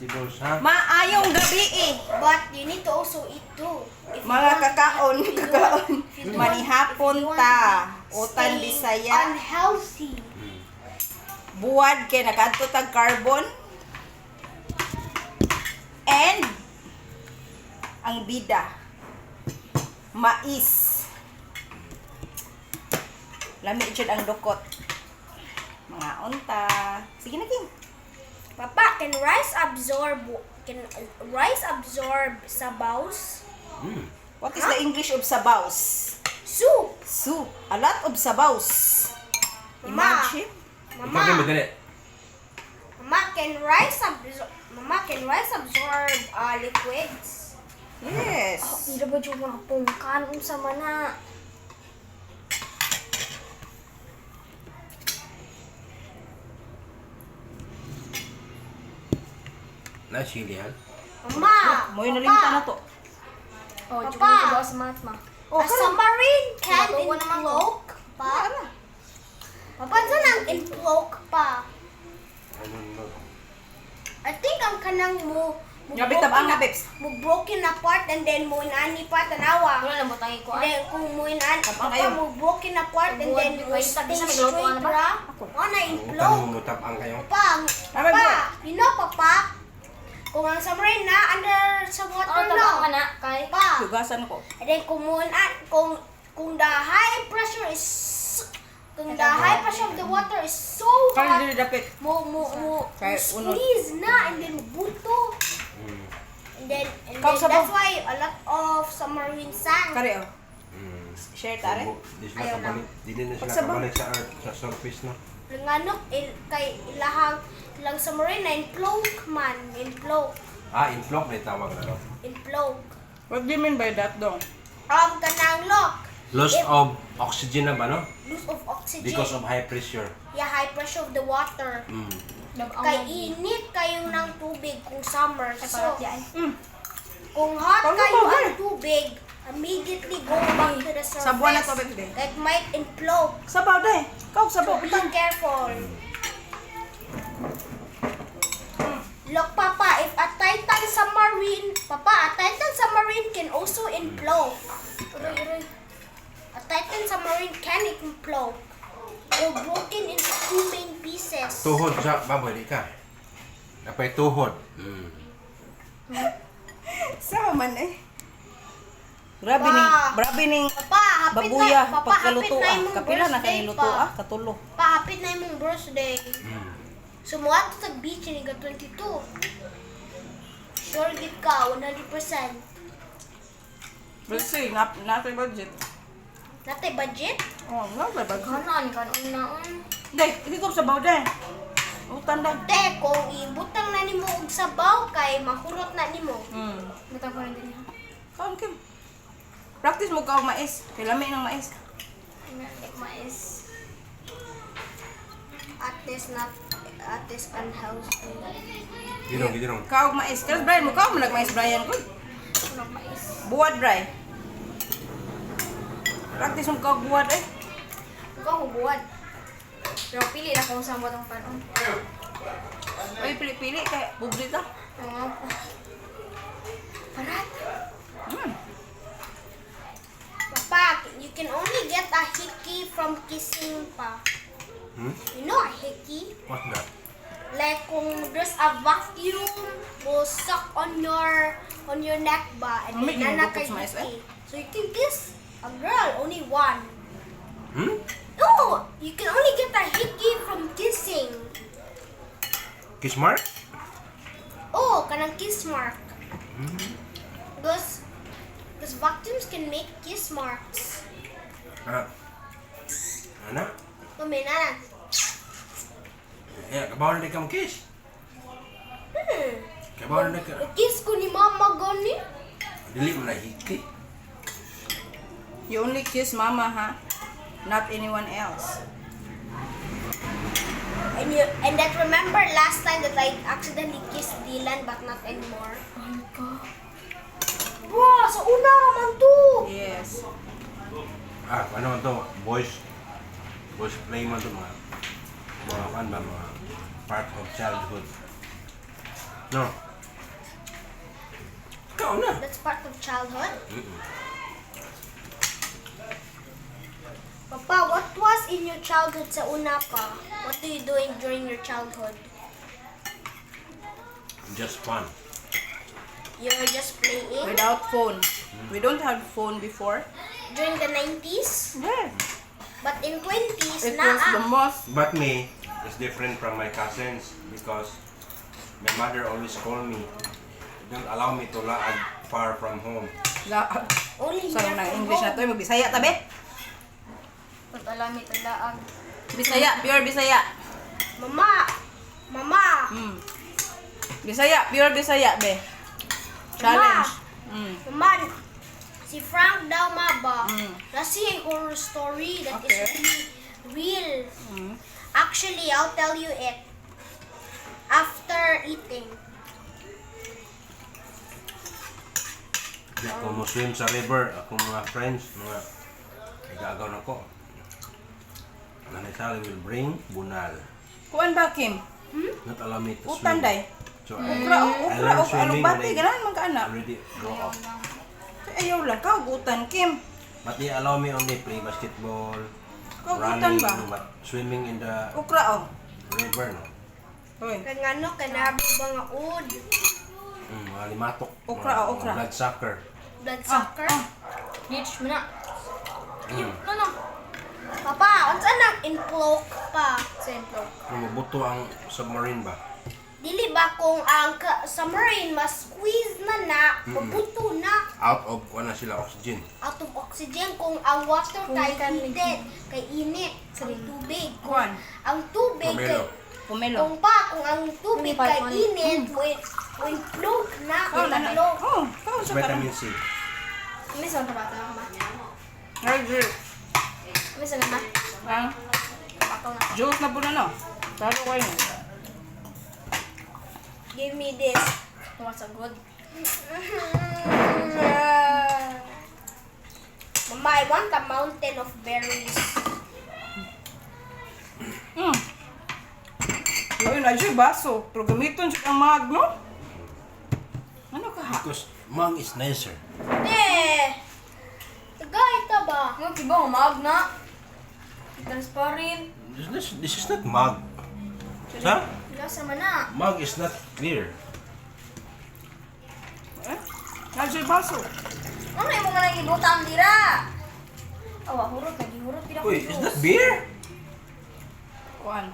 vegetables, ha? Maayong gabi eh. But you need to also eat too. If you Mga want- kakaon, if you kakaon. want- if you Manihapon want ta. to Utan stay bisaya. Unhealthy. Buwad kay nakadto tag carbon. And ang bida. Mais. Lami jud ang dukot. Mga unta. Sige na king. Papa, can rice absorb sabaws? What is the English of sabaws? Soup. Soup. A lot of sabaws. Mama. Imagine. Ikaw Mama, din madali. Mama, can rice absorb liquids? Yes. Hindi ba dyan mga pungkan sa mana? Na, chili, ha? Mama, Mo'y nalimta na to. Oh, Papa. Papa. Ko ba sa mat ma? Oh, a submarine can Matuwa naman ko. infloat pa? Papa, saan ang infloat pa? Ano, no? I think ang kanang mo Grabe tabang na, babes. mo broken apart and then mo inani pa tanawa. Wala lang butang ko. And then kung mo inani Tabang papa kayo. mo broken apart and then Buwad, mo buwad. stay Isa straight nagluto na ba? ra. Ako. O na Utang implode. mo, mutapang kayo. Papa, Tama ba? papa, you know papa, kung ang submarine na under sa Oh, water tabang na. man na kay. Pa. Hugasan ko. And then kung mo kung the high pressure is kung the high pressure of the water is so Kaya hot, dili dapit. mo Kaya unod. squeeze na and then buto. And then Kau sabaw. that's why a lot of submarine sank. Kare oh. Share tare. Di sila Ayaw na. kabalik. Di din na sila Pagsabaw. kabalik sa earth, sa surface, no? Nganok kay ilahang lang submarine na implode man, implode, Ah, inflock na tawag na, no? implode. What do you mean by that dong? Kanang lock. Loss If- of oxygen na ba, no? Loss of oxygen. Because of high pressure. Yeah, high pressure of the water. Kay init kayo ng tubig kung summer. Ay, So, parat yan. kung hot Paano kayo ba, ang tubig, immediately go back to the surface. Sabuan na to, baby. It might implode. Sabaw dai. Kau sabaw Be butang. careful. Look, Papa, if a Titan submarine, Papa, a Titan submarine can also implode. A Titan submarine can implode. Or broken into two main pieces. Tuhod sa baboy, di ka. Napay tuhod. Sama man eh. Grabe Pa. ning Papa, hapit babuya na, Papa, pagkaluto hapit na ah. imong Kapila na birthday, kay luto pa. ah, katulo. Pa, hapit na imong birthday. Sumuha to sa beach and ika 22. Sure gid ka, 100%. But say, na budget. Natay budget? Oh, na budget. Kanan kanon naon. Dai, hindi ko sabaw dai. Utan dai. Te, kung ibutang na nimo og sabaw kay mahurot na nimo. Butang ko rin din ha. Kaon kim. Practice mo ka og mais. Kay lami ng mais. Mais. At this unhealthy. Gidong, gidong. Kaog mais. Kasi Brian mo kaog mo nag mais Brian ko. Kunog mais. Buwad Brian. Practice mo kaog buwad eh. Ikaw hubuad. Pero pili na kung saan butang panon. Ay pili-pili kay bublita. Oo. Parat. Hmm. Papa, you can only get a hickey from kissing pa. You know a hickey? What's that? Like kung there's a vacuum will suck on your neck ba and May then nana ginugupot kay sa mais, hickey. So you can kiss a girl, only one. No, you can only get a hickey from kissing. Kiss mark? Oh, kanang kiss mark. Because vacuums can make kiss marks. Ah. Ano? Kuminan. Eh, kabaw na di ka mo kiss. Kabaw na di ka. Kiss ko ni mama gani. Dili mo na hiki. You only kiss mama ha. Not anyone else. And that remember last time that I accidentally kissed Dylan but not anymore. Oh my God. Wow, sa una naman to. Yes. Ah, ano to? Boys play man to mga kan ba mga part of childhood. No. Ikaw na. That's part of childhood. Papa, what was in your childhood sa una pa? What do you do during your childhood? Just fun. You're just playing? Without phone. We don't have phone before. During the 90s? Yeah. But in 20s, It was the most. But me is different from my cousins because my mother always call me. Don't allow me to laag far from home. only So, here nang from English na home. to. Magbisaya tabi. Pag-alami talaag. Bisaya. Pure Bisaya. Mama! Mama! Mm. Bisaya. Pure Bisaya, be. Challenge. Mm. Mama! Si Frank daw maba. Mm. Nasi a horror story that Okay. is really real. Mm. Actually, I'll tell you it after eating. Di ako mo swim sa river. Ako mga friends, mga igagaw na ko. Nanay Sally will bring bunal. Kuan ba, Kim? Not allow me to swim. Utan, day. So Ukra, I ukra, learned ukra. swimming Alugbati, when I ganahan man ka anak. already grow up. Ayaw lang ka, utan, Kim. But they allow me only play basketball, Kau utan running, ba? but swimming in the Ukra, oh. river, no? Hoy. Kaya nga no, kanabo ba nga ud? Mga limatok. Okra, mga okra. Blood sucker. Blood sucker? Bleach mo na. Mm. No. Papa, unsa nang infloke pa? Sentro. Mabuto ang submarine ba? Dili ba kung ang submarine mas squeeze na mabuto na Out of na sila oxygen. out of oxygen kung ang water Kung kay kan- heated, kay init sa tubig. Kung Kuan. ang tubig kay Pomelo. Pumelo. kung ang tubig Kung kay pa- init, when float na, Kau na na. float. Oh, kau sa karon. Vitamin C. May saan ka ba ito? Roger. May saan na? Ang Kapakaw na. juice na po na, no? Talo kayo. Give me this. What's a good? Mama, I want a mountain of berries. Hmm. Yun, na siya baso. Pero gamiton siya ang mag, no? Ano ka ha? Because mug is nicer. Eh! Tagay ka ba? Ano kiba? Umag na. Transparent. This is not mug. Sa? Lasa man na. Mug is not clear. Eh? Na siya baso. Ano yung mga nang ibutang dira? Awa, hurot. Nagihurot. Pila ko Uy, is that beer? Kuan.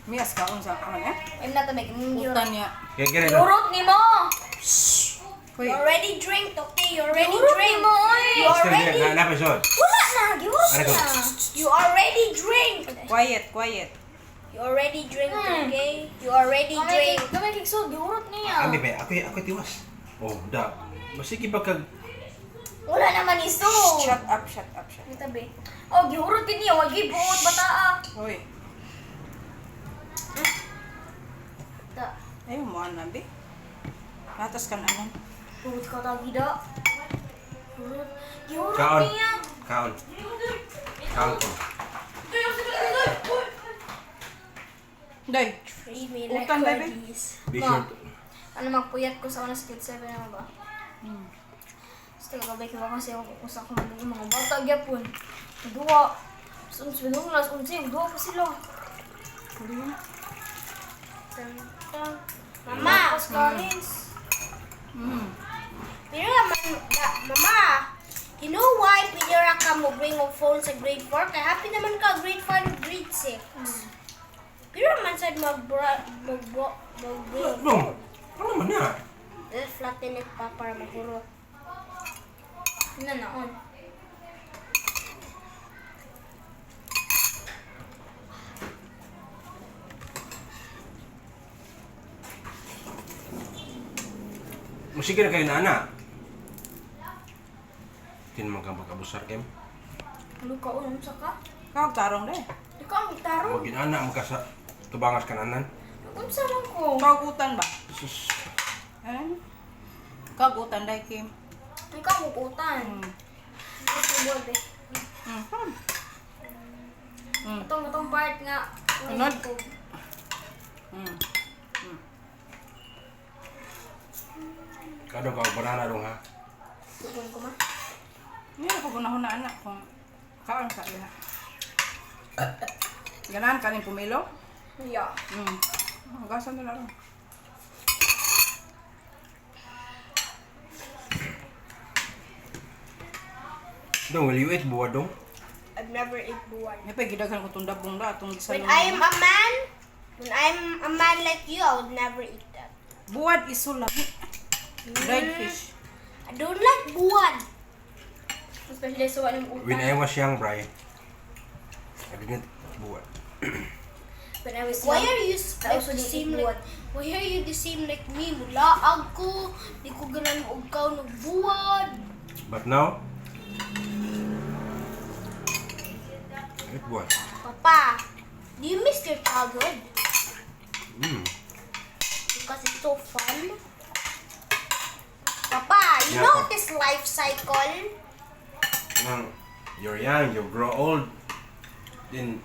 Miyas ka unsa karon eh? I'm not a make. Utan niya. Kaya kaya na. Hurot ni mo! Hoy. You already drink, okay? You already Hurot ni drink. mo, oy! You already, Na episode. Wala na! Gihurot Ano ko? na! you already drink. Quiet, quiet. You already drink, okay? You already drink. Gamay kiksod. Gihurot niya. Ami ba? Ako tiwas. Oh, da. Masiki ba kag Wala naman iso. Shut up, shut up, shut up. May tabi. Oh, gihurot din niya. Wag gibuot bataa. Hoy. Ta. Ayaw mo anan, be. Natas ka na anan. Hurot ka tagida. Hurot. Gihurot Kaon. niya. Count? Count ko. Day. 3 may Utang, baby. records. Be Ma. sure to... Ano magpuyat ko sa una sa grade 7 na ba? Gusto ko babay ko kasi ako kung sa akong mga bata gyapon. Dua. Sunod las 11, dua pa sila. Mama, Karins. pero naman, mama, you know why pinira ka mo bring ang phone sa grade 4? Kaya happy naman ka grade 5 o grade 6. Pero naman sa'd mag-bring. Boom! Ano man na? Flatten it pa para mahurot. Yun na naon. Musiki na kayo na anak. Tin mo kang pagkabusar kem. Ano ka unong sa ka? Kau tarong day. Di ka ang taro. Magin anak mo ka sa tubangas kananan. Unsa man ko? Kau utan ba? Sus. Eh? Kau utan day, Kim. Di ka mukutan. Ito bobe. Itong part nga. Unod. ko. Kado ka banana dong ha. Tupon ko ma. Hindi ako gunahon na anak kung kaon sa liha. Ganan kanin pumilo? Yeah. Magasan na lang. Dong, will you eat buwad dong? I've never eat buwad. May pagidaghan ko itong dabong da, itong When gisalong. I'm a man like you, I would never eat that. Buwad is so lami. Dried fish. I don't like buwad. Especially sa walang When I utan. was young, Bri, I didn't buwad. When I was Why young, are you I also the didn't same eat like? buwad. Why are you the same like me? Mulaag ko, di ko ganan og kaon og buwad. But now, I eat buwad. Papa, do you miss your childhood? Because it's so fun. Papa, you Yeah, know Pa. this life cycle? Now, you're young, you grow old, then